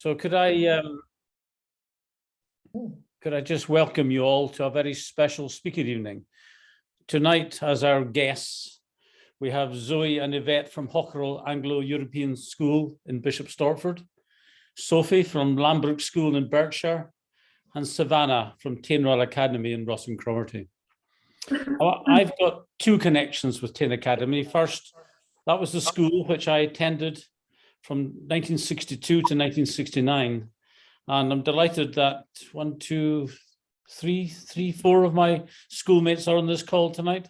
So could I just welcome you all to a very special speaker evening. Tonight, as our guests, we have Zoe and Yvette from Hockerill Anglo European School in Bishop Stortford, Sophie from Lambrook School in Berkshire, and Savannah from Tain Academy in Ross and Cromarty. I've got two connections with Tain Academy. First, that was the school which I attended from 1962 to 1969. And I'm delighted that four of my schoolmates are on this call tonight.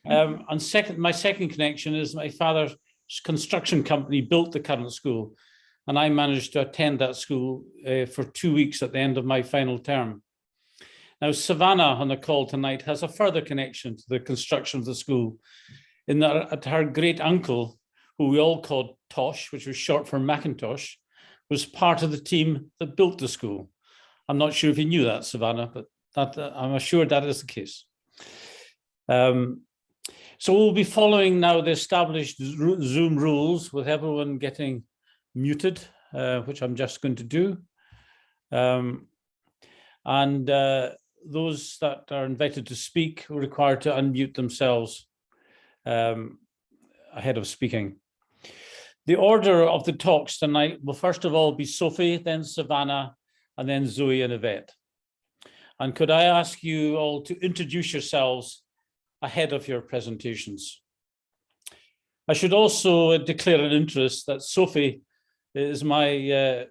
And my second connection is my father's construction company built the current school, and I managed to attend that school for 2 weeks at the end of my final term. Now, Savannah on the call tonight has a further connection to the construction of the school, in that her great uncle, who we all called Tosh, which was short for Macintosh, was part of the team that built the school. I'm not sure if you knew that, Savannah, but I'm assured that is the case. So we'll be following now the established Zoom rules, with everyone getting muted, which I'm just going to do. Those that are invited to speak are required to unmute themselves ahead of speaking. The order of the talks tonight will first of all be Sophie, then Savannah, and then Zoe and Yvette. And could I ask you all to introduce yourselves ahead of your presentations? I should also declare an interest that Sophie is my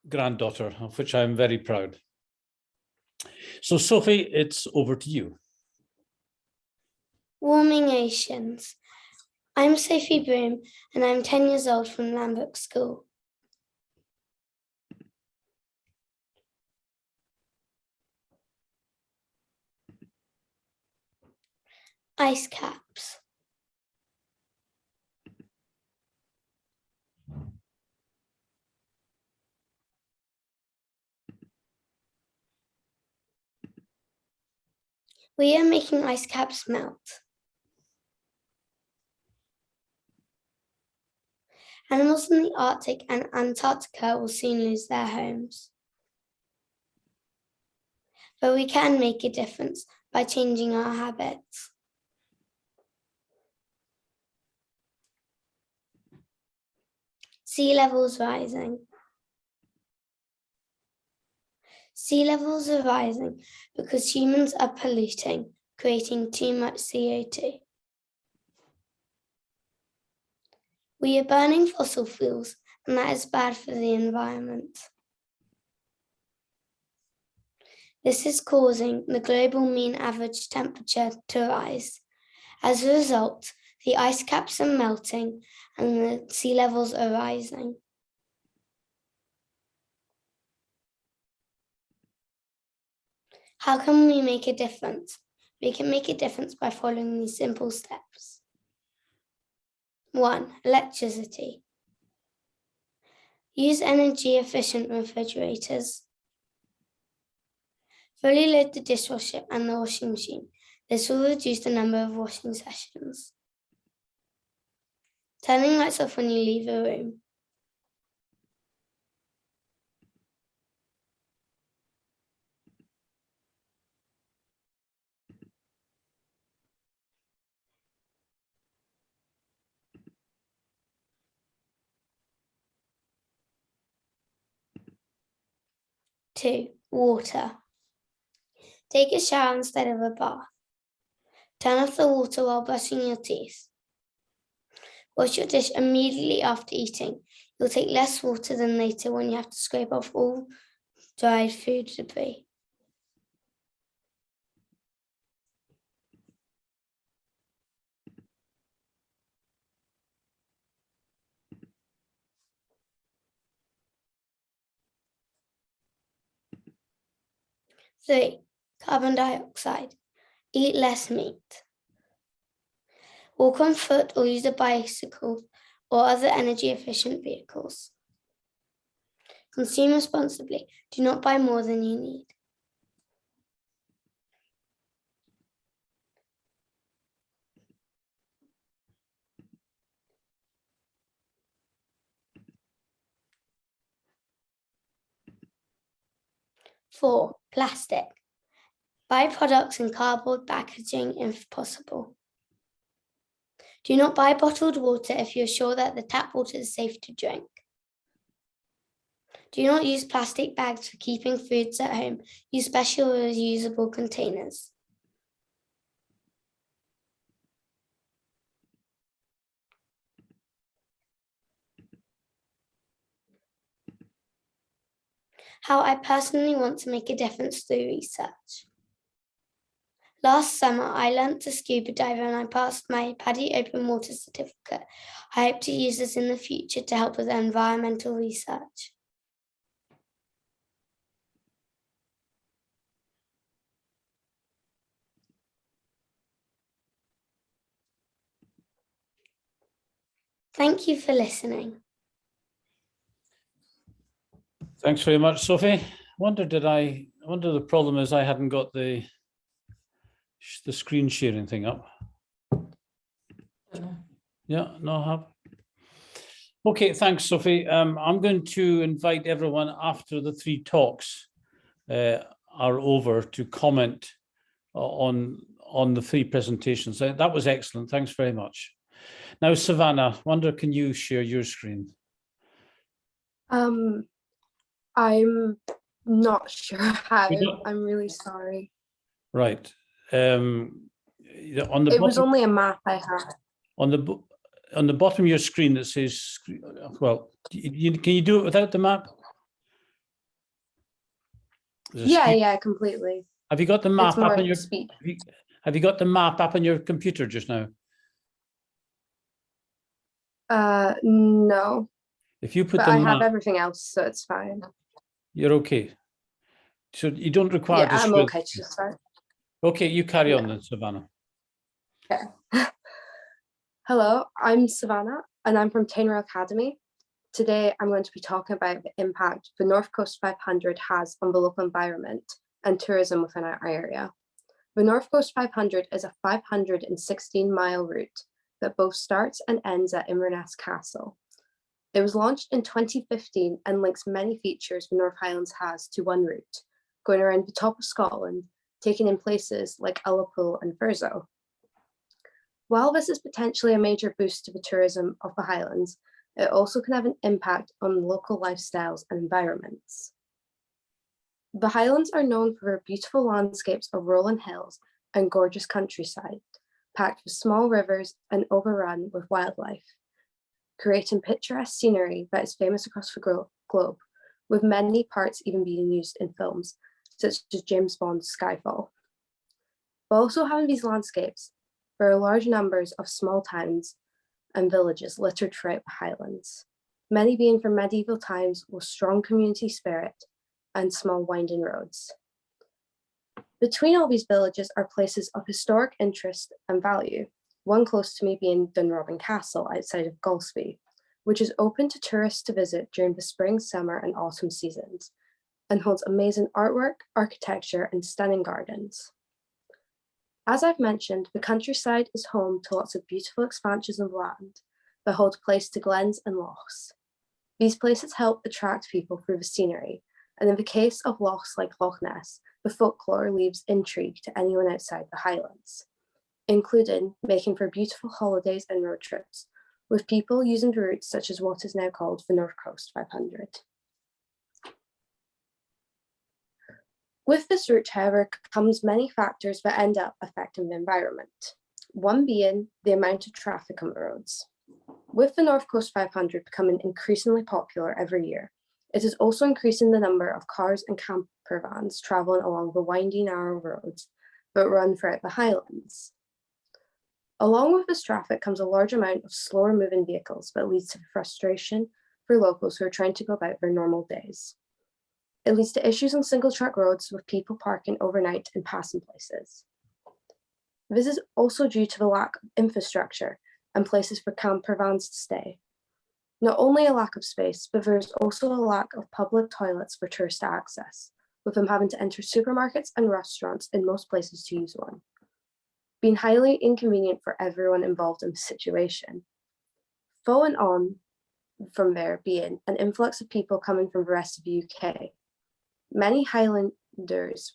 granddaughter, of which I'm very proud. So Sophie, it's over to you. Warming oceans. I'm Sophie Broom, and I'm 10 years old from Lambrook School. Ice caps. We are making ice caps melt. Animals in the Arctic and Antarctica will soon lose their homes. But we can make a difference by changing our habits. Sea levels rising. Sea levels are rising because humans are polluting, creating too much CO2. We are burning fossil fuels, and that is bad for the environment. This is causing the global mean average temperature to rise. As a result, the ice caps are melting and the sea levels are rising. How can we make a difference? We can make a difference by following these simple steps. 1. Electricity. Use energy-efficient refrigerators. Fully load the dishwasher and the washing machine. This will reduce the number of washing sessions. Turning lights off when you leave a room. Two, water. Take a shower instead of a bath. Turn off the water while brushing your teeth. Wash your dish immediately after eating. You'll take less water than later when you have to scrape off all dried food debris. Three, carbon dioxide. Eat less meat. Walk on foot or use a bicycle or other energy-efficient vehicles. Consume responsibly. Do not buy more than you need. 4. Plastic. Buy products in cardboard packaging if possible. Do not buy bottled water if you're sure that the tap water is safe to drink. Do not use plastic bags for keeping foods at home. Use special reusable containers. How I personally want to make a difference through research. Last summer, I learnt to scuba dive and I passed my PADI Open Water certificate. I hope to use this in the future to help with environmental research. Thank you for listening. Thanks very much, Sophie. I wonder the problem is I hadn't got the screen sharing thing up. Yeah, no, I have. Okay, thanks, Sophie. I'm going to invite everyone after the 3 talks are over to comment on the 3 presentations. That was excellent. Thanks very much. Now, Savannah, wonder, can you share your screen? I'm not sure how. I'm really sorry. Right. On the It was only a map I had. On the bottom of your screen that says, well, can you do it without the map? Yeah, completely. Have you got the map up on your speed? Have you got the map up on your computer just now? No. If you put but the I map, have everything else, so it's fine. You're okay. So you don't require Yeah, I'm okay to start. Okay, you carry on then, Savannah. Okay. Hello, I'm Savannah, and I'm from Tain Academy. Today, I'm going to be talking about the impact the North Coast 500 has on the local environment and tourism within our area. The North Coast 500 is a 516-mile route that both starts and ends at Inverness Castle. It was launched in 2015 and links many features the North Highlands has to one route, going around the top of Scotland, taking in places like Ullapool and Thurso. While this is potentially a major boost to the tourism of the Highlands, it also can have an impact on local lifestyles and environments. The Highlands are known for their beautiful landscapes of rolling hills and gorgeous countryside, packed with small rivers and overrun with wildlife, creating picturesque scenery that is famous across the globe, with many parts even being used in films, such as James Bond's Skyfall. But also having these landscapes, there are large numbers of small towns and villages littered throughout the Highlands, many being from medieval times with strong community spirit and small winding roads. Between all these villages are places of historic interest and value, one close to me being Dunrobin Castle outside of Golspie, which is open to tourists to visit during the spring, summer, and autumn seasons, and holds amazing artwork, architecture, and stunning gardens. As I've mentioned, the countryside is home to lots of beautiful expanses of land that hold place to glens and lochs. These places help attract people through the scenery, and in the case of lochs like Loch Ness, the folklore leaves intrigue to anyone outside the Highlands, including making for beautiful holidays and road trips, with people using the routes such as what is now called the North Coast 500. With this route, however, comes many factors that end up affecting the environment, one being the amount of traffic on the roads. With the North Coast 500 becoming increasingly popular every year, it is also increasing the number of cars and camper vans traveling along the winding, narrow roads that run throughout the Highlands. Along with this traffic comes a large amount of slower moving vehicles that leads to frustration for locals who are trying to go about their normal days. It leads to issues on single track roads with people parking overnight in passing places. This is also due to the lack of infrastructure and places for camper vans to stay. Not only a lack of space, but there's also a lack of public toilets for tourist access, with them having to enter supermarkets and restaurants in most places to use one, being highly inconvenient for everyone involved in the situation. Following on from there being an influx of people coming from the rest of the UK. Many Highlanders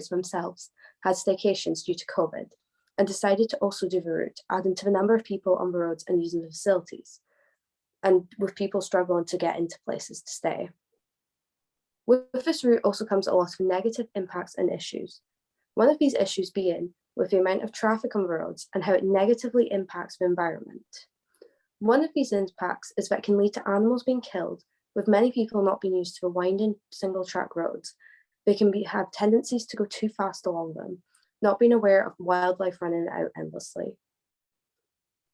themselves had staycations due to COVID and decided to also do the route, adding to the number of people on the roads and using the facilities, and with people struggling to get into places to stay. With this route also comes a lot of negative impacts and issues. One of these issues being with the amount of traffic on the roads and how it negatively impacts the environment. One of these impacts is that it can lead to animals being killed, with many people not being used to the winding single track roads. They can have tendencies to go too fast along them, not being aware of wildlife running out endlessly.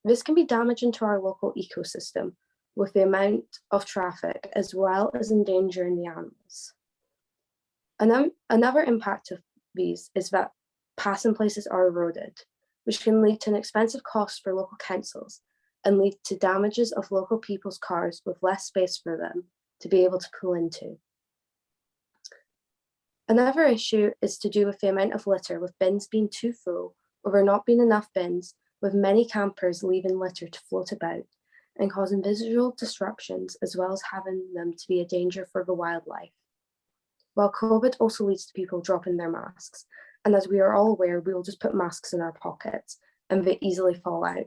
This can be damaging to our local ecosystem with the amount of traffic, as well as endangering the animals. Another impact of these is that passing places are eroded, which can lead to an expensive cost for local councils and lead to damages of local people's cars with less space for them to be able to pull into. Another issue is to do with the amount of litter, with bins being too full or there not being enough bins, with many campers leaving litter to float about and causing visual disruptions, as well as having them to be a danger for the wildlife. While COVID also leads to people dropping their masks, and as we are all aware, we will just put masks in our pockets and they easily fall out,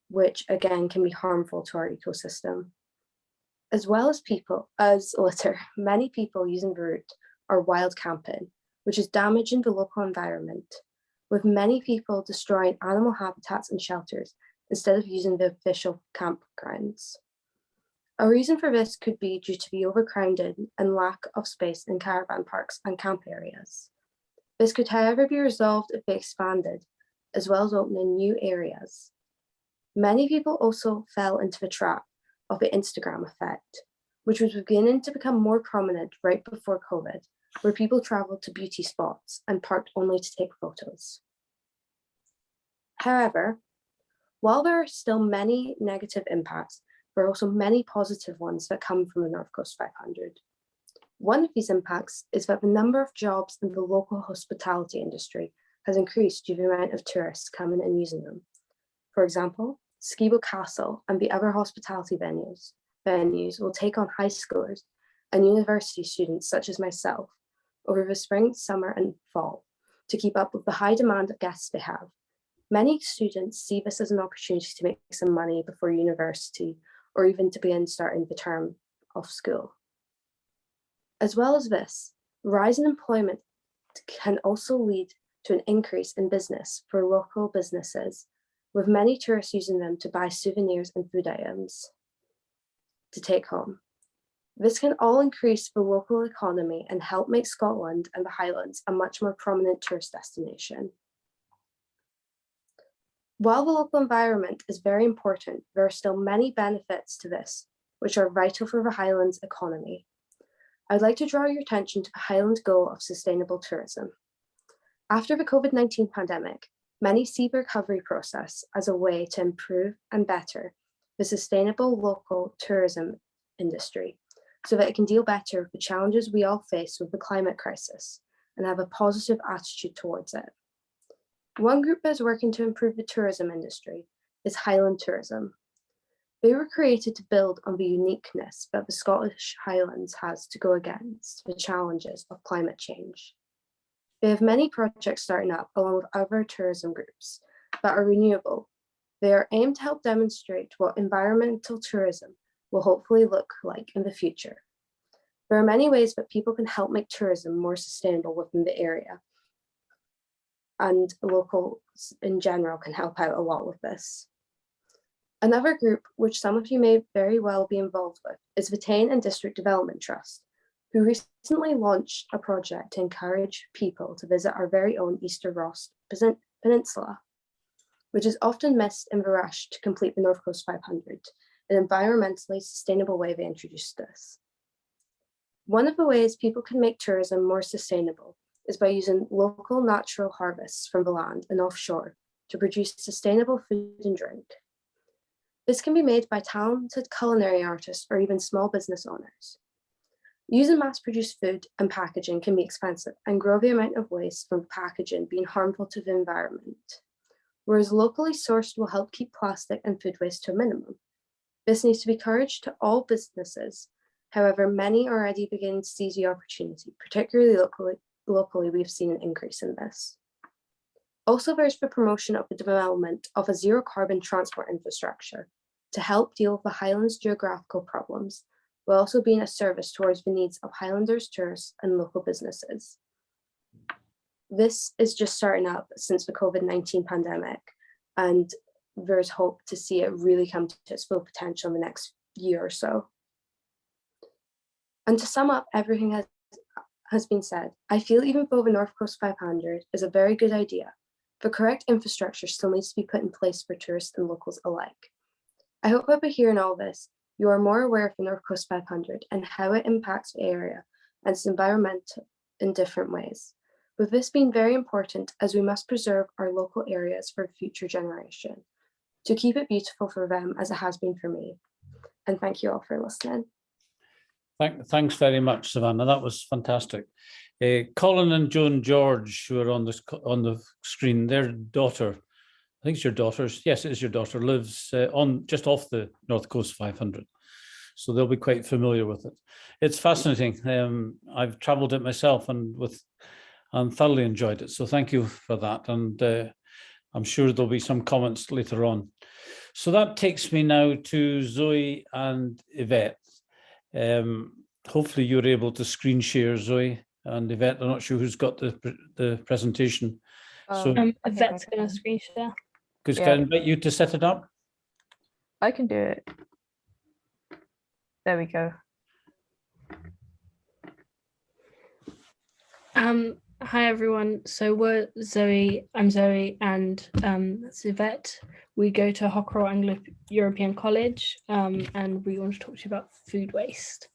which again can be harmful to our ecosystem. As well as litter, many people using the route are wild camping, which is damaging the local environment, with many people destroying animal habitats and shelters instead of using the official campgrounds. A reason for this could be due to the overcrowding and lack of space in caravan parks and camp areas. This could, however, be resolved if they expanded, as well as opening new areas. Many people also fell into the trap of the Instagram effect, which was beginning to become more prominent right before COVID, where people traveled to beauty spots and parked only to take photos. However, while there are still many negative impacts, there are also many positive ones that come from the North Coast 500. One of these impacts is that the number of jobs in the local hospitality industry has increased due to the amount of tourists coming and using them. For example, Skibo Castle and the other hospitality venues will take on high schoolers and university students such as myself over the spring, summer, and fall to keep up with the high demand of guests they have. Many students see this as an opportunity to make some money before university or even to begin starting the term of school. As well as this, rise in employment can also lead to an increase in business for local businesses, with many tourists using them to buy souvenirs and food items to take home. This can all increase the local economy and help make Scotland and the Highlands a much more prominent tourist destination. While the local environment is very important, there are still many benefits to this, which are vital for the Highlands economy. I'd like to draw your attention to the Highland goal of sustainable tourism. After the COVID-19 pandemic, many see the recovery process as a way to improve and better the sustainable local tourism industry so that it can deal better with the challenges we all face with the climate crisis and have a positive attitude towards it. One group that is working to improve the tourism industry is Highland Tourism. They were created to build on the uniqueness that the Scottish Highlands has to go against the challenges of climate change. They have many projects starting up along with other tourism groups that are renewable. They are aimed to help demonstrate what environmental tourism will hopefully look like in the future. There are many ways that people can help make tourism more sustainable within the area, and locals in general can help out a lot with this. Another group, which some of you may very well be involved with, is the Tain and District Development Trust, who recently launched a project to encourage people to visit our very own Easter Ross Peninsula, which is often missed in the rush to complete the North Coast 500, an environmentally sustainable way they introduced this. One of the ways people can make tourism more sustainable is by using local natural harvests from the land and offshore to produce sustainable food and drink. This can be made by talented culinary artists or even small business owners. Using mass-produced food and packaging can be expensive and grow the amount of waste from packaging being harmful to the environment, whereas locally sourced will help keep plastic and food waste to a minimum. This needs to be encouraged to all businesses However, many are already beginning to seize the opportunity, particularly locally we've seen an increase in this. Also, there's the promotion of the development of a zero carbon transport infrastructure to help deal with the Highlands' geographical problems, while also being a service towards the needs of Highlanders, tourists, and local businesses. This is just starting up since the COVID-19 pandemic, and there's hope to see it really come to its full potential in the next year or so. And to sum up everything has been said, I feel even though the North Coast 500 is a very good idea, the correct infrastructure still needs to be put in place for tourists and locals alike. I hope that by hearing all this, you are more aware of the North Coast 500 and how it impacts the area and its environment in different ways. With this being very important, as we must preserve our local areas for future generation, to keep it beautiful for them as it has been for me. And thank you all for listening. Thanks very much, Savannah. That was fantastic. Colin and Joan George, who are on the screen, their daughter, I think it's your daughter's. Yes, it is your daughter. Lives on just off the North Coast 500, so they'll be quite familiar with it. It's fascinating. I've travelled it myself and thoroughly enjoyed it. So thank you for that. And I'm sure there'll be some comments later on. So that takes me now to Zoe and Yvette. Hopefully you're able to screen share, Zoe and Yvette. I'm not sure who's got the presentation. So Yvette's going to screen share. Can I invite you to set it up? I can do it. There we go. Hi everyone. So we're Zoe. I'm Zoe, and that's Yvette. We go to Hockerill Anglo European College, and we want to talk to you about food waste.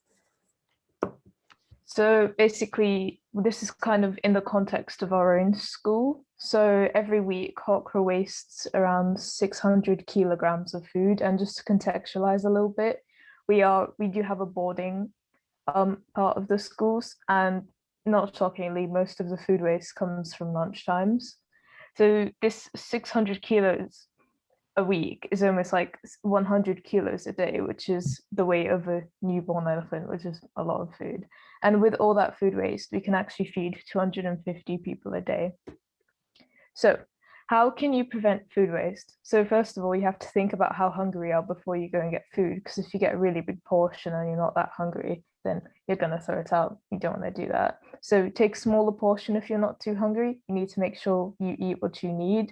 So basically, this is kind of in the context of our own school. So every week, Hockerill wastes around 600 kilograms of food. And just to contextualize a little bit, we do have a boarding part of the schools, and not shockingly, most of the food waste comes from lunch times. So this 600 kilos a week is almost like 100 kilos a day, which is the weight of a newborn elephant, which is a lot of food. And with all that food waste, we can actually feed 250 people a day. So how can you prevent food waste? So first of all, you have to think about how hungry you are before you go and get food, because if you get a really big portion and you're not that hungry, then you're going to throw it out. You don't want to do that. So take a smaller portion if you're not too hungry. You need to make sure you eat what you need.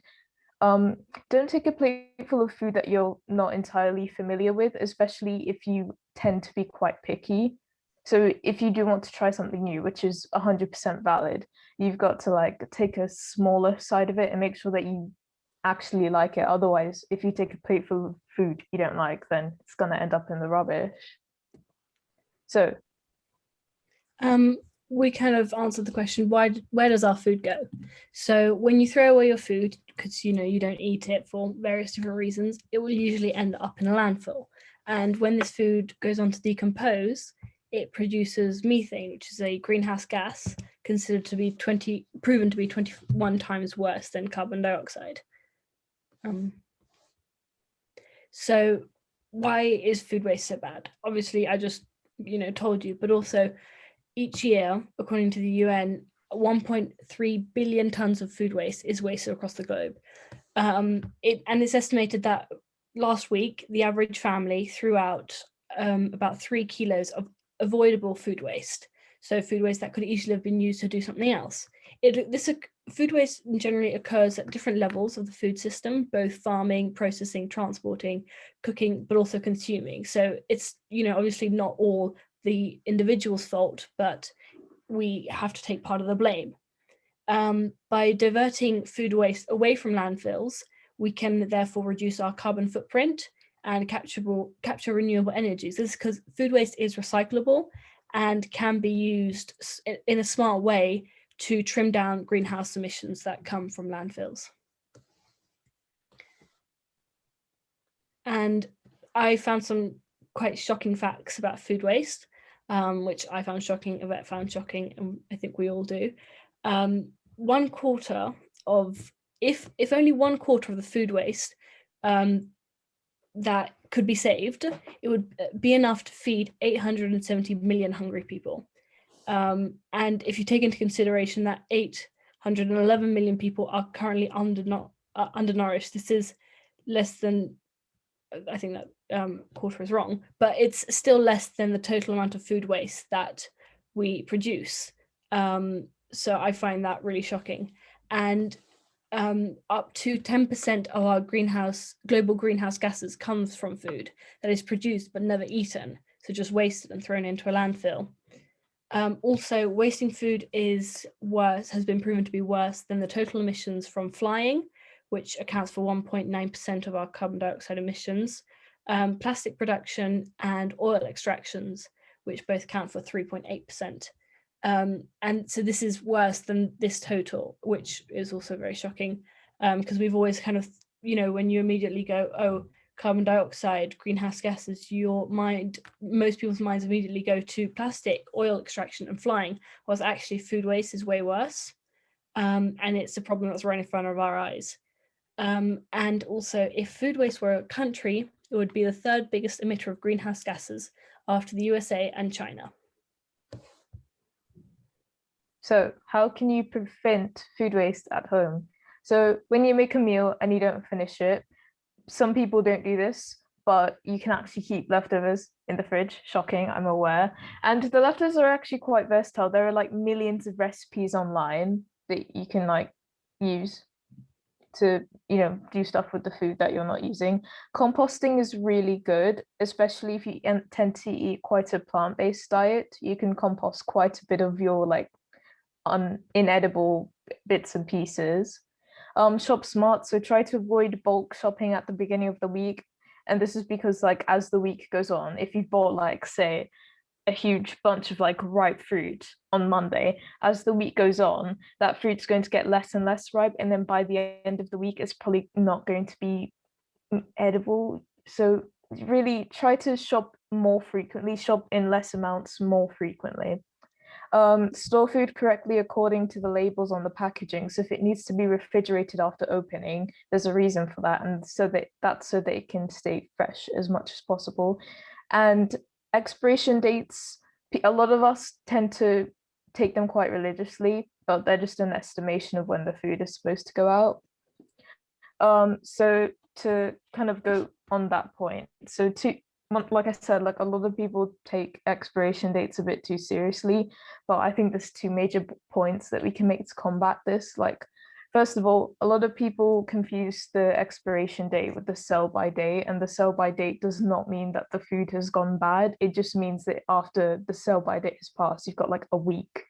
Don't take a plate full of food that you're not entirely familiar with, especially if you tend to be quite picky. So if you do want to try something new, which is 100% valid, you've got to take a smaller side of it and make sure that you actually like it. Otherwise, if you take a plate full of food you don't like, then it's going to end up in the rubbish. So we kind of answered the question, where does our food go? So when you throw away your food, because you don't eat it for various different reasons, it will usually end up in a landfill. And when this food goes on to decompose, it produces methane, which is a greenhouse gas considered to be proven to be 21 times worse than carbon dioxide. So why is food waste so bad? Obviously, I just told you, but also each year, according to the UN, 1.3 billion tons of food waste is wasted across the globe. It's estimated that last week, the average family threw out about 3 kilos of avoidable food waste. So food waste that could easily have been used to do something else. Food waste generally occurs at different levels of the food system, both farming, processing, transporting, cooking, but also consuming. So it's, obviously not all the individual's fault, but we have to take part of the blame. By diverting food waste away from landfills, we can therefore reduce our carbon footprint and capture renewable energies. This is because food waste is recyclable and can be used in a smart way to trim down greenhouse emissions that come from landfills. And I found some quite shocking facts about food waste, which I found shocking, Yvette found shocking, and I think we all do. If only 1/4 of the food waste that could be saved, it would be enough to feed 870 million hungry people. And if you take into consideration that 811 million people are currently undernourished, this is less than, I think that quarter is wrong, but it's still less than the total amount of food waste that we produce. So I find that really shocking. And up to 10% of our global greenhouse gases comes from food that is produced but never eaten, so just wasted and thrown into a landfill. Also, wasting food has been proven to be worse than the total emissions from flying, which accounts for 1.9% of our carbon dioxide emissions, plastic production, and oil extractions, which both account for 3.8%. And so this is worse than this total, which is also very shocking, because we've always kind of, when you immediately go, oh, carbon dioxide, greenhouse gases, most people's minds immediately go to plastic, oil extraction, and flying, whilst actually food waste is way worse. And it's a problem that's right in front of our eyes. And also, if food waste were a country, it would be the third biggest emitter of greenhouse gases after the USA and China. So how can you prevent food waste at home? So when you make a meal and you don't finish it, some people don't do this, but you can actually keep leftovers in the fridge. Shocking, I'm aware. And the leftovers are actually quite versatile. There are like millions of recipes online that you can like use to, do stuff with the food that you're not using. Composting is really good, especially if you tend to eat quite a plant-based diet. You can compost quite a bit of your like inedible bits and pieces. Shop smart, so try to avoid bulk shopping at the beginning of the week. And this is because like as the week goes on, if you've bought like say a huge bunch of like ripe fruit on Monday, as the week goes on, that fruit's going to get less and less ripe, and then by the end of the week it's probably not going to be edible. So really try to shop more frequently, shop in less amounts more frequently. Store food correctly according to the labels on the packaging. So if it needs to be refrigerated after opening, there's a reason for that, and so that it can stay fresh as much as possible. And expiration dates, a lot of us tend to take them quite religiously, but they're just an estimation of when the food is supposed to go out. So to kind of go on that point, like I said, like a lot of people take expiration dates a bit too seriously, but I think there's two major points that we can make to combat this. Like, first of all, a lot of people confuse the expiration date with the sell by date, and the sell by date does not mean that the food has gone bad. It just means that after the sell by date has passed, you've got like a week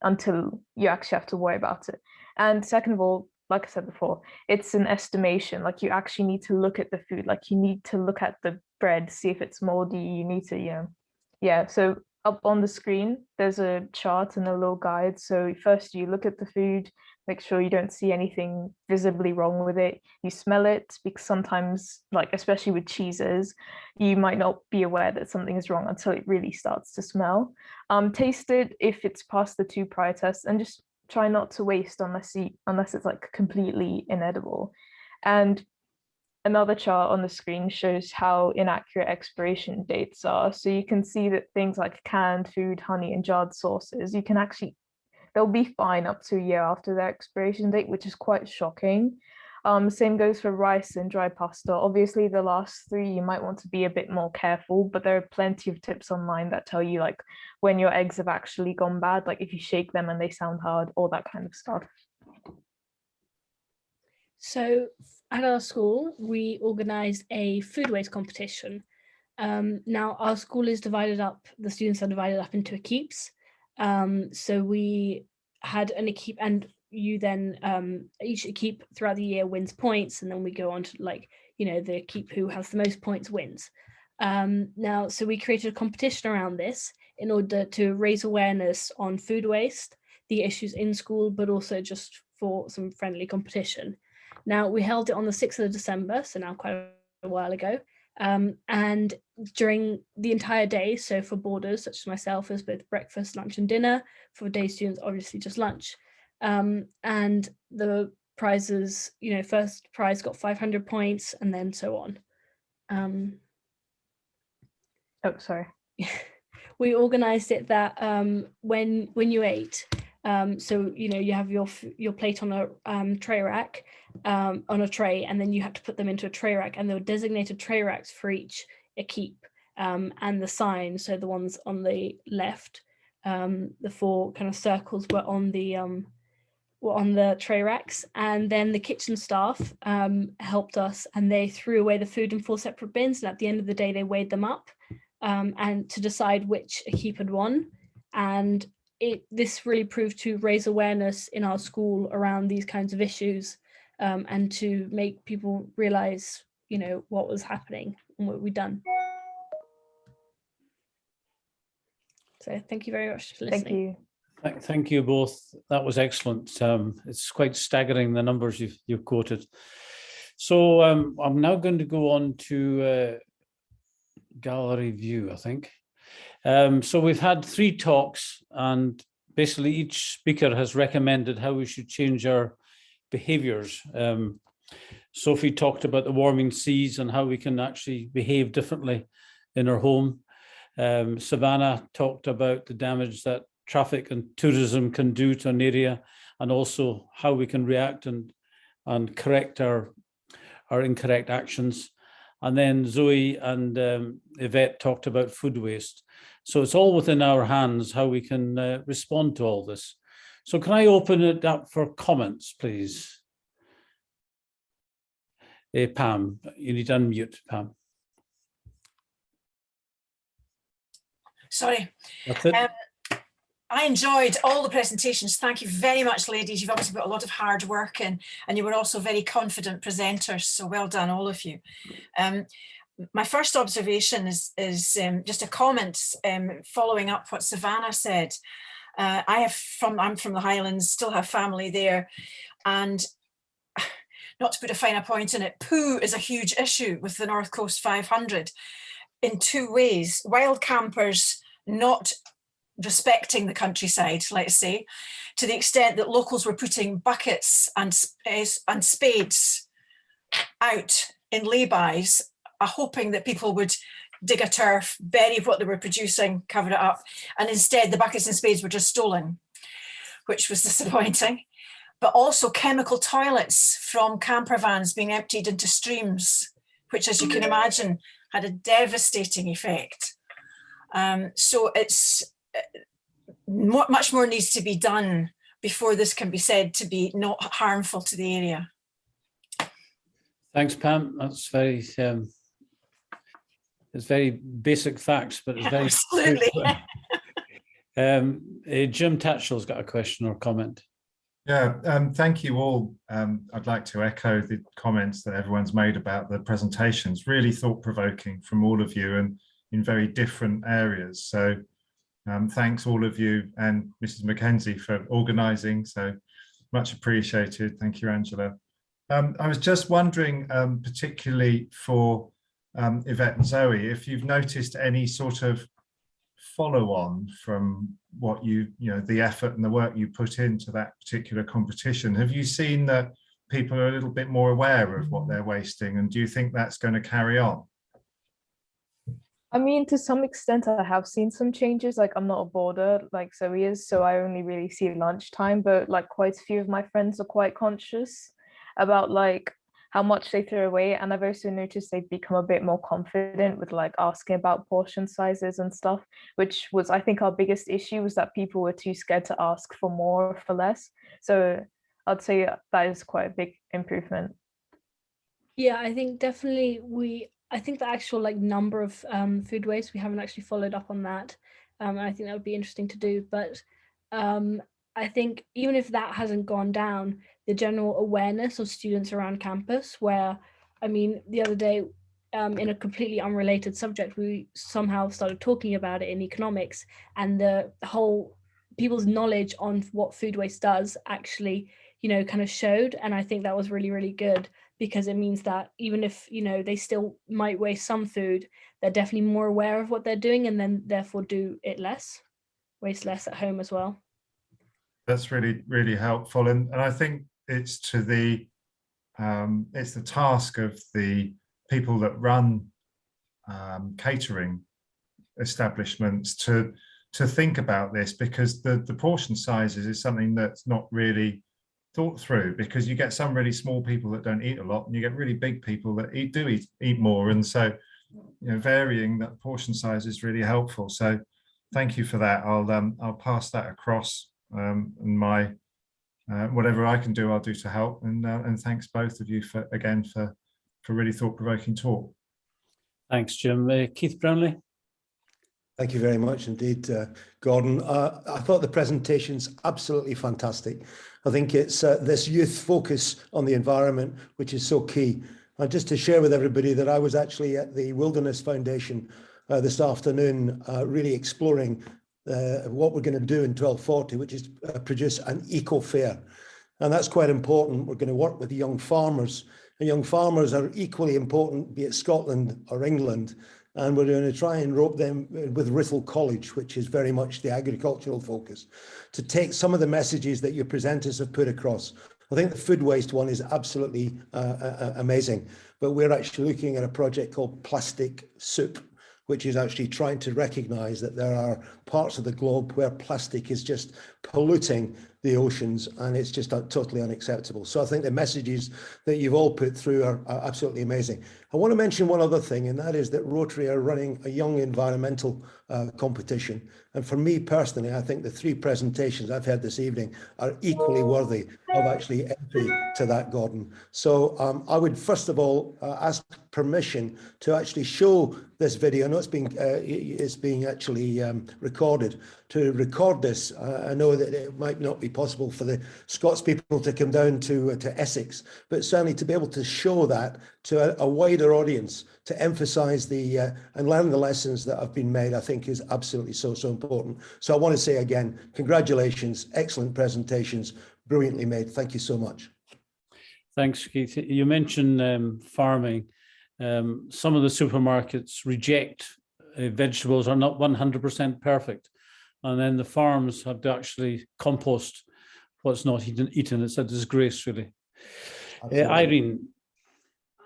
until you actually have to worry about it. And second of all, like I said before, it's an estimation. Like you actually need to look at the food. Like you need to look at the bread, see if it's moldy. You need to, So up on the screen, there's a chart and a little guide. So first you look at the food, make sure you don't see anything visibly wrong with it. You smell it, because sometimes, like especially with cheeses, you might not be aware that something is wrong until it really starts to smell. Taste it if it's past the 2 prior tests, and just try not to waste unless it's like completely inedible. And another chart on the screen shows how inaccurate expiration dates are. So you can see that things like canned food, honey, and jarred sauces, they'll be fine up to a year after their expiration date, which is quite shocking. Same goes for rice and dry pasta. Obviously, the last 3 you might want to be a bit more careful, but there are plenty of tips online that tell you like when your eggs have actually gone bad, like if you shake them and they sound hard, all that kind of stuff. So at our school, we organised a food waste competition. Now our school is divided up, the students are divided up into keeps. So we had an keep, and you then each keep throughout the year wins points, and then we go on to the keep who has the most points wins. Now, so we created a competition around this in order to raise awareness on food waste, the issues in school, but also just for some friendly competition. Now, we held it on the 6th of December, so now quite a while ago. And during the entire day, so for boarders such as myself, there's both breakfast, lunch, and dinner. For day students, obviously just lunch. And the prizes, first prize got 500 points, and then so on. Oh, sorry. we organised it that when you ate, so you have your plate on a tray rack, on a tray, and then you had to put them into a tray rack, and there were designated tray racks for each a keep, and the sign. So the ones on the left, the 4 kind of circles were on the tray racks, and then the kitchen staff helped us, and they threw away the food in 4 separate bins, and at the end of the day they weighed them up, and to decide which a keep had won. And this really proved to raise awareness in our school around these kinds of issues, and to make people realize what was happening and what we'd done. So thank you very much for listening. Thank you. Thank you both. That was excellent. It's quite staggering, the numbers you've quoted. So I'm now going to go on to gallery view, I think. So we've had 3 talks, and basically each speaker has recommended how we should change our behaviours. Sophie talked about the warming seas and how we can actually behave differently in our home. Savannah talked about the damage that traffic and tourism can do to an area, and also how we can react and correct our incorrect actions. And then Zoe and Yvette talked about food waste. So it's all within our hands how we can respond to all this. So can I open it up for comments, please? Pam, you need to unmute, Pam. Sorry. That's it. I enjoyed all the presentations. Thank you very much, ladies. You've obviously put a lot of hard work in, and you were also very confident presenters. So well done, all of you. My first observation is just a comment following up what Savannah said. I'm from the Highlands, still have family there, and not to put a finer point in it, poo is a huge issue with the North Coast 500 in 2 ways. Wild campers not respecting the countryside, let's say, to the extent that locals were putting buckets and spades out in laybys, hoping that people would dig a turf, bury what they were producing, cover it up, and instead the buckets and spades were just stolen, which was disappointing. But also chemical toilets from camper vans being emptied into streams, which, as you can imagine, had a devastating effect. So it's much more needs to be done before this can be said to be not harmful to the area. Thanks, Pam. That's very it's very basic facts, but it's very absolutely. Jim Tatchell's got a question or comment. Yeah, thank you all. I'd like to echo the comments that everyone's made about the presentations. Really thought-provoking from all of you, and in very different areas. So thanks all of you, and Mrs. Mackenzie for organising. So much appreciated. Thank you, Angela. I was just wondering, particularly for Yvette and Zoe, if you've noticed any sort of follow-on from what the effort and the work you put into that particular competition. Have you seen that people are a little bit more aware of what they're wasting, and do you think that's going to carry on? I mean, to some extent, I have seen some changes. Like, I'm not a boarder like Zoe is, so I only really see lunchtime, but like quite a few of my friends are quite conscious about like how much they throw away. And I've also noticed they've become a bit more confident with like asking about portion sizes and stuff, which was, I think, our biggest issue, was that people were too scared to ask for more or for less. So I'd say that is quite a big improvement. Yeah, I think definitely I think the actual like number of food waste, we haven't actually followed up on that. I think that would be interesting to do. But I think even if that hasn't gone down, the general awareness of students around campus, where, I mean, the other day, in a completely unrelated subject, we somehow started talking about it in economics, and the whole people's knowledge on what food waste does actually, kind of showed. And I think that was really, really good, because it means that even if, they still might waste some food, they're definitely more aware of what they're doing, and then therefore do it less, waste less at home as well. That's really, really helpful. And I think it's the task of the people that run catering establishments to think about this, because the portion sizes is something that's not really thought through, because you get some really small people that don't eat a lot, and you get really big people that eat more, and so varying that portion size is really helpful. So thank you for that. I'll pass that across, and my whatever I can do, I'll do to help. And thanks both of you for really thought-provoking talk. Thanks, Jim. Keith Brownlee. Thank you very much indeed, Gordon. I thought the presentation's absolutely fantastic. I think it's this youth focus on the environment, which is so key. And just to share with everybody that I was actually at the Wilderness Foundation this afternoon, really exploring what we're going to do in 1240, which is produce an eco fair. And that's quite important. We're going to work with the young farmers. And young farmers are equally important, be it Scotland or England. And we're going to try and rope them with Rithel College, which is very much the agricultural focus, to take some of the messages that your presenters have put across. I think the food waste one is absolutely amazing, but we're actually looking at a project called Plastic Soup, which is actually trying to recognise that there are parts of the globe where plastic is just polluting the oceans, and it's just totally unacceptable. So I think the messages that you've all put through are absolutely amazing. I want to mention one other thing, and that is that Rotary are running a young environmental competition. And for me personally, I think the 3 presentations I've had this evening are equally worthy of actually entry to that, Gordon. So I would first of all ask permission to actually show this video. I know it's being actually recorded. To record this, I know that it might not be possible for the Scots people to come down to Essex, but certainly to be able to show that to a wider audience, to emphasise and learn the lessons that have been made, I think is absolutely so important. So I want to say again, congratulations, excellent presentations, brilliantly made. Thank you so much. Thanks, Keith. You mentioned farming. Some of the supermarkets reject vegetables are not 100% perfect. And then the farms have to actually compost what's not eaten. It's a disgrace, really. Irene.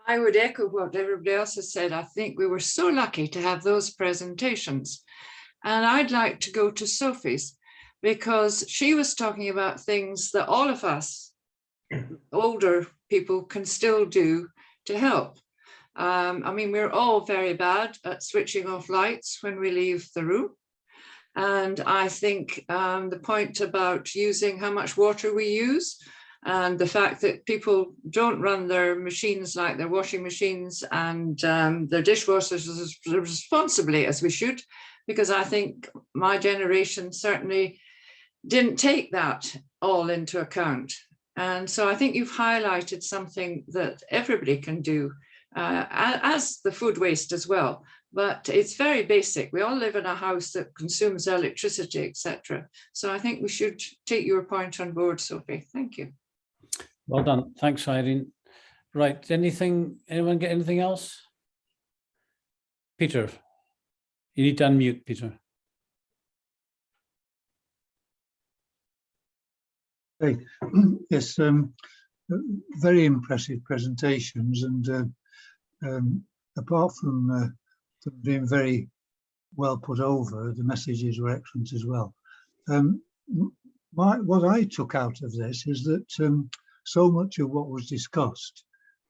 I would echo what everybody else has said. I think we were so lucky to have those presentations. And I'd like to go to Sophie's, because she was talking about things that all of us, older people, can still do to help. I mean, we're all very bad at switching off lights when we leave the room. And I think the point about using how much water we use, and the fact that people don't run their machines like their washing machines and their dishwashers as responsibly as we should, because I think my generation certainly didn't take that all into account. And so I think you've highlighted something that everybody can do, as the food waste as well. But it's very basic. We all live in a house that consumes electricity, etc. So I think we should take your point on board, Sophie. Thank you. Well done. Thanks, Irene. Right. Anyone get anything else? Peter, you need to unmute, Peter. Hey. Yes, very impressive presentations, and apart from being very well put over, the messages were excellent as well. What I took out of this is that so much of what was discussed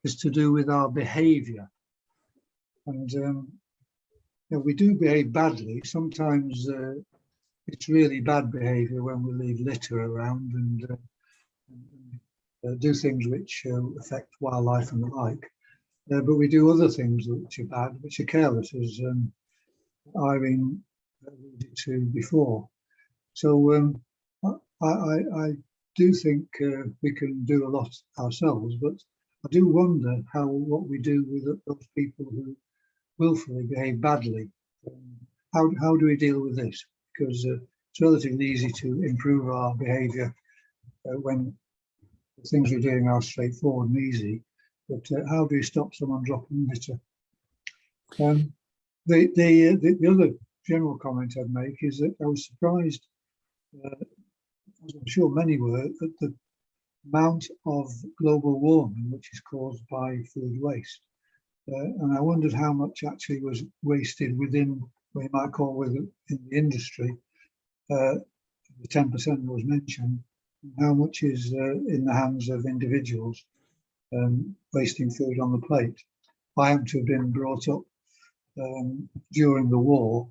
is to do with our behaviour, and we do behave badly. Sometimes it's really bad behaviour when we leave litter around and do things which affect wildlife and the like. But we do other things which are bad, which are careless, as Irene alluded to before. So I do think we can do a lot ourselves, but I do wonder what we do with those people who willfully behave badly. How do we deal with this? Because it's relatively easy to improve our behaviour when the things we're doing are straightforward and easy. But how do you stop someone dropping litter? The other general comment I'd make is that I was surprised, as I'm sure many were, at the amount of global warming which is caused by food waste. And I wondered how much actually was wasted within what you might call in the industry, the 10% that was mentioned, and how much is in the hands of individuals wasting food on the plate. I happen to have been brought up during the war,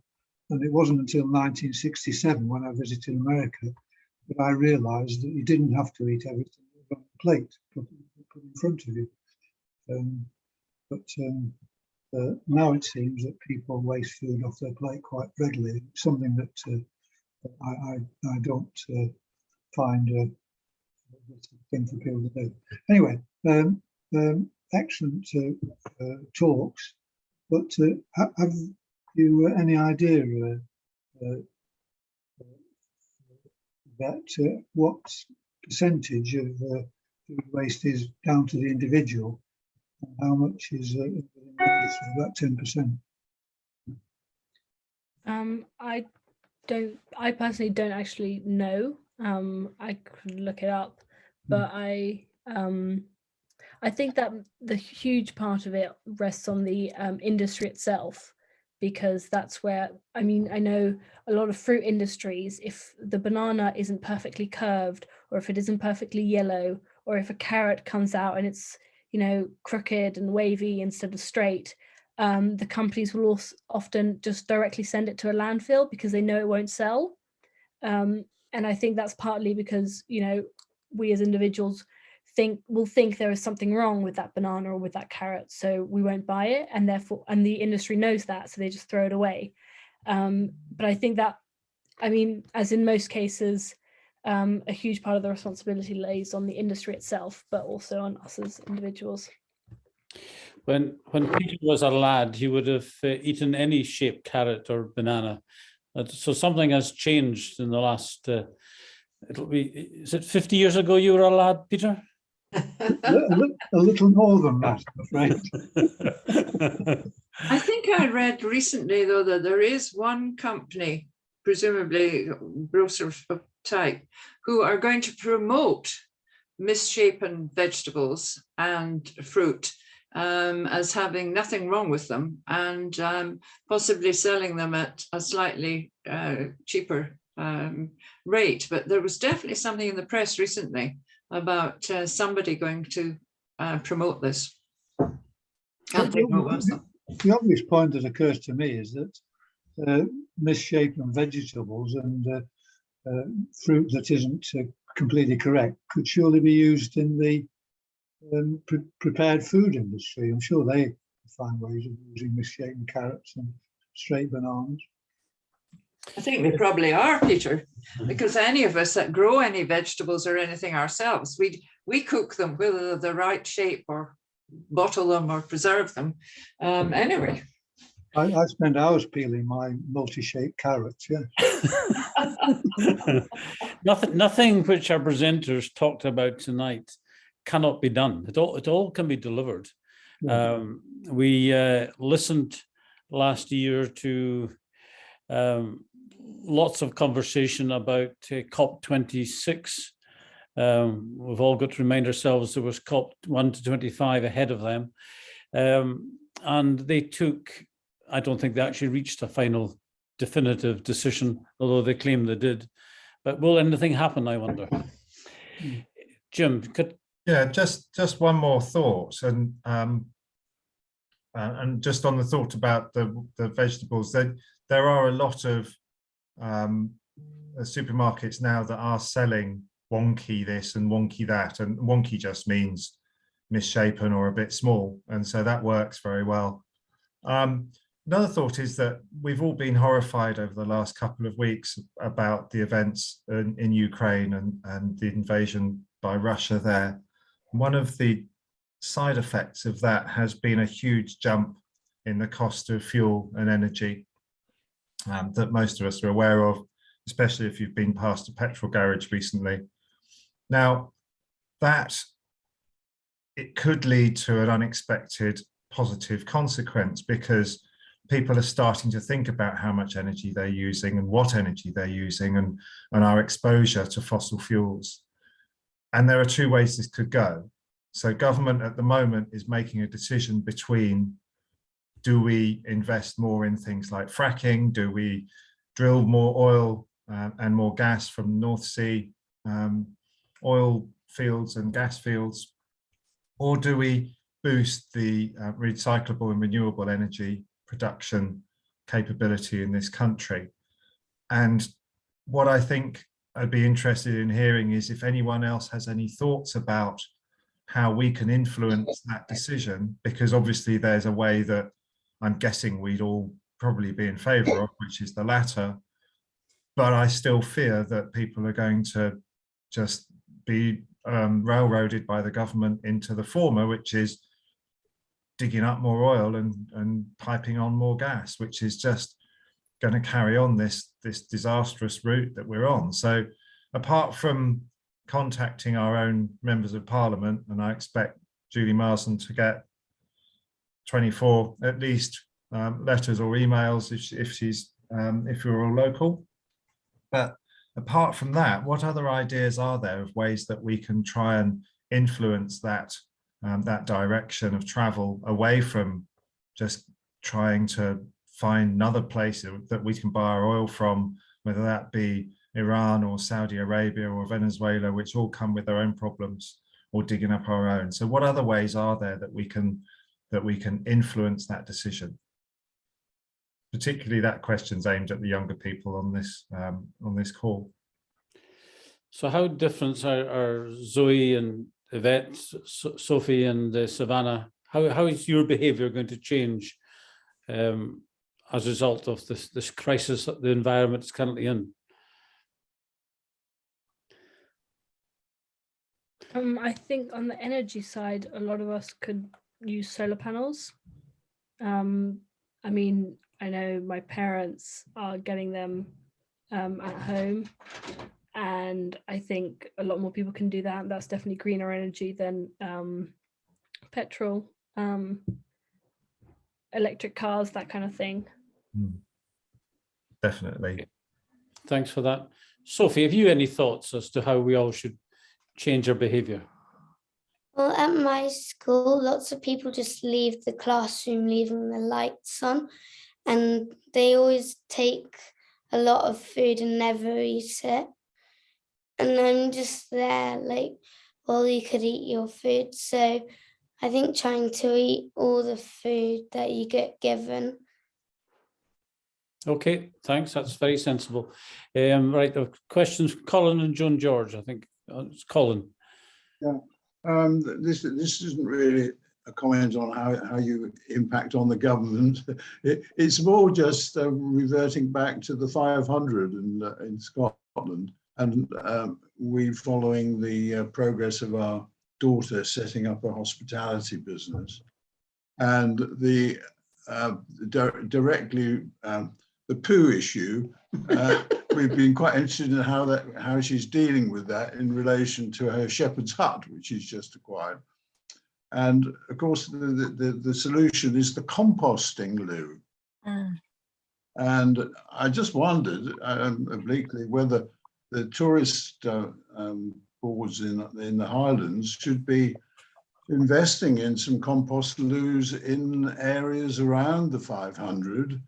and it wasn't until 1967 when I visited America that I realised that you didn't have to eat everything on the plate put in front of you. But now it seems that people waste food off their plate quite readily. Something that I don't find a thing for people to do. Anyway, excellent talks. But have you any idea that what percentage of food waste is down to the individual, and how much is about 10%? I personally don't actually know. I could look it up, but I think that the huge part of it rests on the industry itself, because that's where, I mean, I know a lot of fruit industries, if the banana isn't perfectly curved, or if it isn't perfectly yellow, or if a carrot comes out and it's, you know, crooked and wavy instead of straight, the companies will also often just directly send it to a landfill because they know it won't sell. And I think that's partly because, you know, we as individuals will think there is something wrong with that banana or with that carrot, so we won't buy it, and therefore, and the industry knows that, so they just throw it away. But I think that, I mean, as in most cases, a huge part of the responsibility lays on the industry itself, but also on us as individuals. When Peter was a lad, he would have eaten any shaped carrot or banana. So something has changed in the last, it'll be, is it 50 years ago you were a lad, Peter? A little more than that, I'm afraid. I think I read recently, though, that there is one company, presumably grocer of type, who are going to promote misshapen vegetables and fruit as having nothing wrong with them, and possibly selling them at a slightly cheaper rate. But there was definitely something in the press recently about somebody going to promote this. Can't think what it was, though. The obvious point that occurs to me is that misshapen vegetables and fruit that isn't completely correct could surely be used in the prepared food industry. I'm sure they find ways of using misshapen carrots and straight bananas. I think we probably are, Peter, because any of us that grow any vegetables or anything ourselves, we cook them, whether they're the right shape or bottle them or preserve them. Anyway. I spend hours peeling my multi-shaped carrots, yeah. Nothing which our presenters talked about tonight cannot be done. It all can be delivered. Yeah. We listened last year to lots of conversation about COP26. We've all got to remind ourselves there was COP 1 to 25 ahead of them. And they took, I don't think they actually reached a final definitive decision, although they claim they did. But will anything happen, I wonder? Jim, could... Yeah, just one more thought, and just on the thought about the vegetables, there are a lot of supermarkets now that are selling wonky this and wonky that, and wonky just means misshapen or a bit small, and so that works very well. Another thought is that we've all been horrified over the last couple of weeks about the events in Ukraine and the invasion by Russia there. One of the side effects of that has been a huge jump in the cost of fuel and energy that most of us are aware of, especially if you've been past a petrol garage recently. Now, it could lead to an unexpected positive consequence, because people are starting to think about how much energy they're using and what energy they're using, and our exposure to fossil fuels. And there are two ways this could go. So government at the moment is making a decision between do we invest more in things like fracking? Do we drill more oil and more gas from North Sea oil fields and gas fields? Or do we boost the recyclable and renewable energy production capability in this country? And what I think I'd be interested in hearing is if anyone else has any thoughts about how we can influence that decision, because obviously there's a way that I'm guessing we'd all probably be in favour of, which is the latter. But I still fear that people are going to just be railroaded by the government into the former, which is digging up more oil and piping on more gas, which is just going to carry on this disastrous route that we're on. So apart from contacting our own members of parliament, and I expect Julie Marsden to get 24 at least letters or emails if you're all local. But apart from that, what other ideas are there of ways that we can try and influence that that direction of travel away from just trying to find another place that we can buy our oil from, whether that be Iran or Saudi Arabia or Venezuela, which all come with their own problems, or digging up our own. So what other ways are there that we can influence that decision? Particularly that question's aimed at the younger people on this call. So how different are Zoe and Yvette, Sophie and Savannah? How is your behaviour going to change as a result of this crisis that the environment is currently in? I think on the energy side, a lot of us could use solar panels. I mean, I know my parents are getting them at home, and I think a lot more people can do that. That's definitely greener energy than petrol, electric cars, that kind of thing. Definitely. Thanks for that. Sophie, have you any thoughts as to how we all should change our behaviour? Well, at my school, lots of people just leave the classroom, leaving the lights on, and they always take a lot of food and never eat it. And I'm just there, like, well, you could eat your food. So I think trying to eat all the food that you get given. Okay, thanks. That's very sensible. Right, the questions, Colin and John George, I think. It's Colin. Yeah, this isn't really a comment on how you impact on the government. It's more just reverting back to the 500 in Scotland, and we following the progress of our daughter setting up a hospitality business, and the directly the poo issue. We've been quite interested in how she's dealing with that in relation to her shepherd's hut, which she's just acquired. And of course, the solution is the composting loo. And I just wondered obliquely whether the tourist boards in the Highlands should be investing in some compost loos in areas around the 500.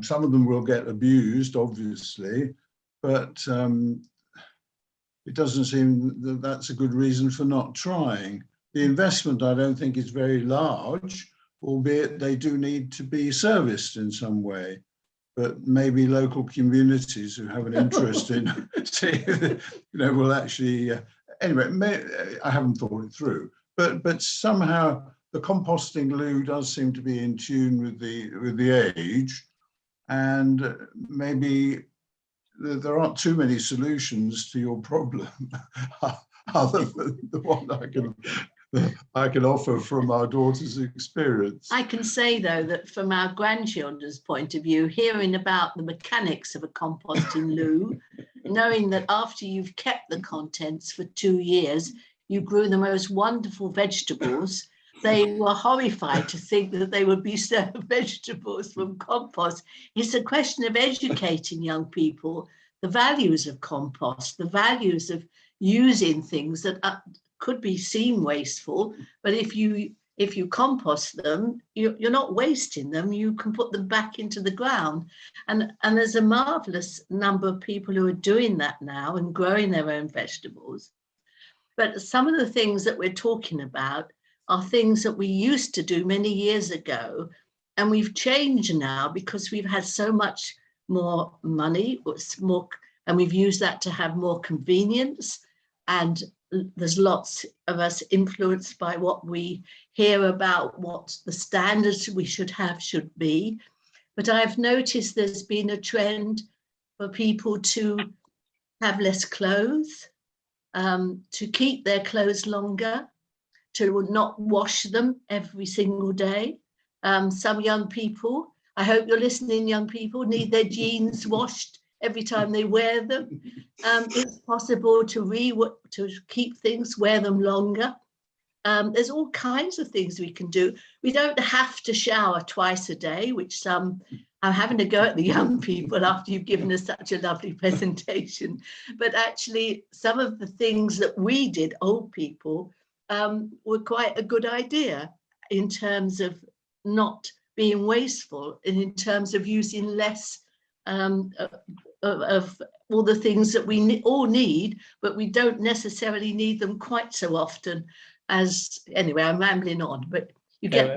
Some of them will get abused, obviously, but it doesn't seem that that's a good reason for not trying. The investment, I don't think, is very large, albeit they do need to be serviced in some way. But maybe local communities who have an interest in seeing, will actually, anyway, I haven't thought it through. But somehow the composting loo does seem to be in tune with the age. And maybe there aren't too many solutions to your problem other than the one I can offer from our daughter's experience. I can say, though, that from our grandchildren's point of view, hearing about the mechanics of a composting loo, knowing that after you've kept the contents for 2 years, you grew the most wonderful vegetables. They were horrified to think that they would be served vegetables from compost. It's a question of educating young people the values of compost, the values of using things that could be seen wasteful, but if you if you compost them, you're not wasting them. You can put them back into the ground. And there's a marvelous number of people who are doing that now and growing their own vegetables. But some of the things that we're talking about are things that we used to do many years ago. And we've changed now because we've had so much more money, and we've used that to have more convenience. And there's lots of us influenced by what we hear about what the standards we should be. But I've noticed there's been a trend for people to have less clothes, to keep their clothes longer, to not wash them every single day. Some young people, I hope you're listening, young people, need their jeans washed every time they wear them. It's possible to keep things, wear them longer. There's all kinds of things we can do. We don't have to shower twice a day, which some are having to go at the young people after you've given us such a lovely presentation. But actually, some of the things that we did, old people, were quite a good idea in terms of not being wasteful and in terms of using less of all the things that we all need, but we don't necessarily need them quite so often as, anyway, I'm rambling on, but you get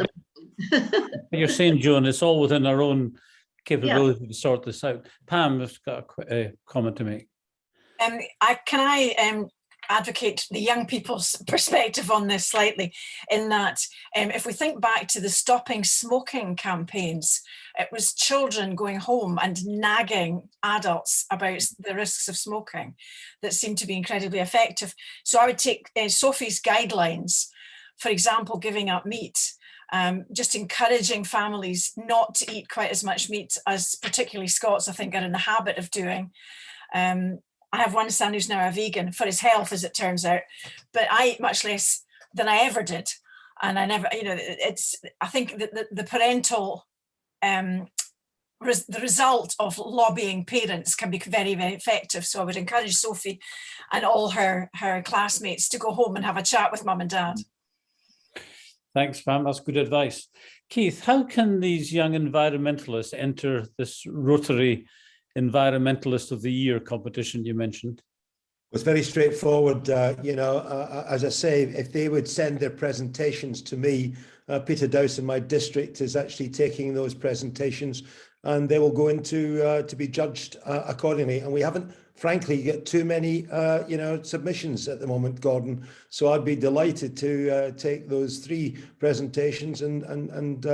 the You're saying, Joan, it's all within our own capability to sort this out. Pam has got a comment to make. Can I advocate the young people's perspective on this slightly, in that if we think back to the stopping smoking campaigns, it was children going home and nagging adults about the risks of smoking that seemed to be incredibly effective. So I would take Sophie's guidelines, for example, giving up meat, just encouraging families not to eat quite as much meat as particularly Scots, I think, are in the habit of doing. I have one son who's now a vegan for his health, as it turns out, but I eat much less than I ever did. And I never, I think that the parental, the result of lobbying parents can be very, very effective. So I would encourage Sophie and all her classmates to go home and have a chat with mum and dad. Thanks, Pam. That's good advice. Keith, how can these young environmentalists enter this Rotary Environmentalist of the Year competition you mentioned? It's very straightforward. As I say, if they would send their presentations to me, Peter Dowse in my district is actually taking those presentations, and they will go into to be judged accordingly. And we haven't, frankly, got too many, submissions at the moment, Gordon. So I'd be delighted to take those 3 presentations, and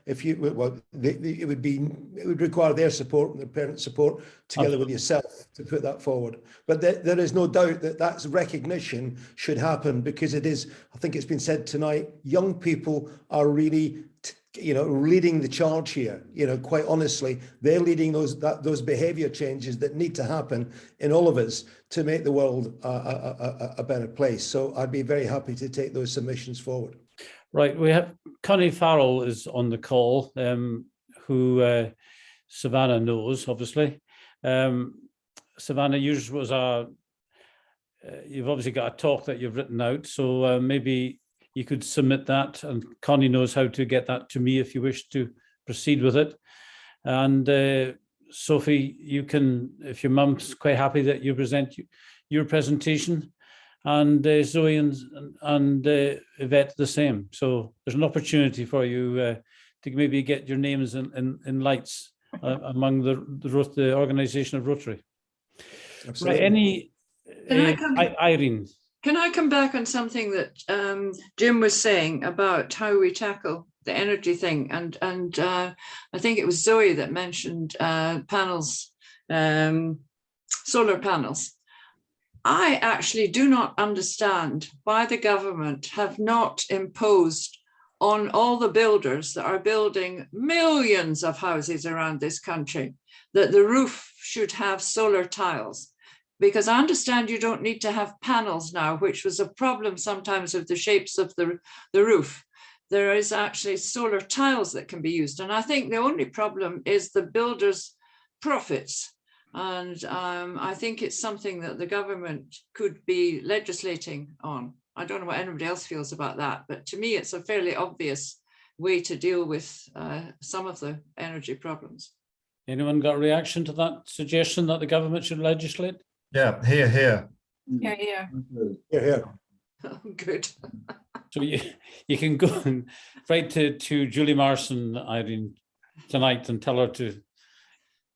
if you, well, it would require their support and their parents' support together with yourself to put that forward. But there is no doubt that that's recognition should happen, because it is, I think it's been said tonight, young people are really leading the charge here. Quite honestly, they're leading those behavior changes that need to happen in all of us to make the world a better place. So I'd be very happy to take those submissions forward. Right, we have Connie Farrell is on the call, who Savannah knows, obviously. Savannah, yours was you've obviously got a talk that you've written out, so maybe you could submit that, and Connie knows how to get that to me if you wish to proceed with it. And Sophie, you can, if your mum's quite happy that you present your presentation, and Zoe and Yvette the same. So there's an opportunity for you to maybe get your names in lights among the organisation of Rotary. Absolutely. Right, Irene. Can I come back on something that Jim was saying about how we tackle the energy thing? And I think it was Zoe that mentioned panels, solar panels. I actually do not understand why the government have not imposed on all the builders that are building millions of houses around this country that the roof should have solar tiles. Because I understand you don't need to have panels now, which was a problem sometimes with the shapes of the roof. There is actually solar tiles that can be used. And I think the only problem is the builders' profits. And I think it's something that the government could be legislating on. I don't know what anybody else feels about that, but to me, it's a fairly obvious way to deal with some of the energy problems. Anyone got a reaction to that suggestion that the government should legislate? Yeah, here, here. Here, here. Here, here. Good. So you can go and write to Julie Marson, Irene, tonight and tell her to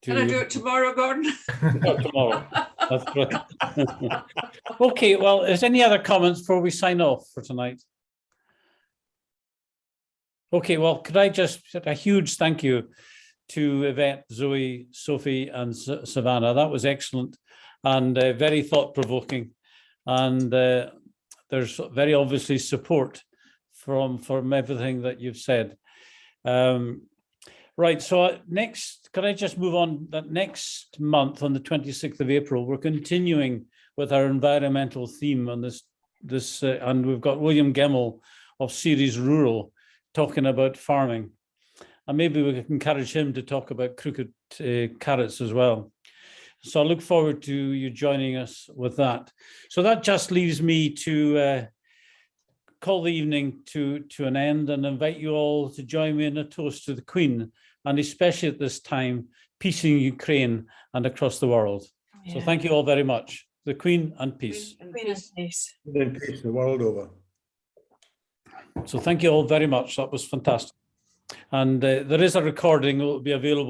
Can I do it tomorrow, Gordon? tomorrow. That's right. Okay, well, is any other comments before we sign off for tonight? Okay, well, could I just say a huge thank you to Yvette, Zoe, Sophie, and Savannah. That was excellent and very thought-provoking. And there's very obviously support from everything that you've said. Right, so next, could I just move on that next month on the 26th of April, we're continuing with our environmental theme on this and we've got William Gemmell of Ceres Rural talking about farming. And maybe we can encourage him to talk about crooked carrots as well. So I look forward to you joining us with that. So that just leaves me to call the evening to an end and invite you all to join me in a toast to the Queen, and especially at this time, peace in Ukraine and across the world. Yeah. So thank you all very much. The Queen and peace. Queen and peace. In peace, the world over. So thank you all very much. That was fantastic. And there is a recording that will be available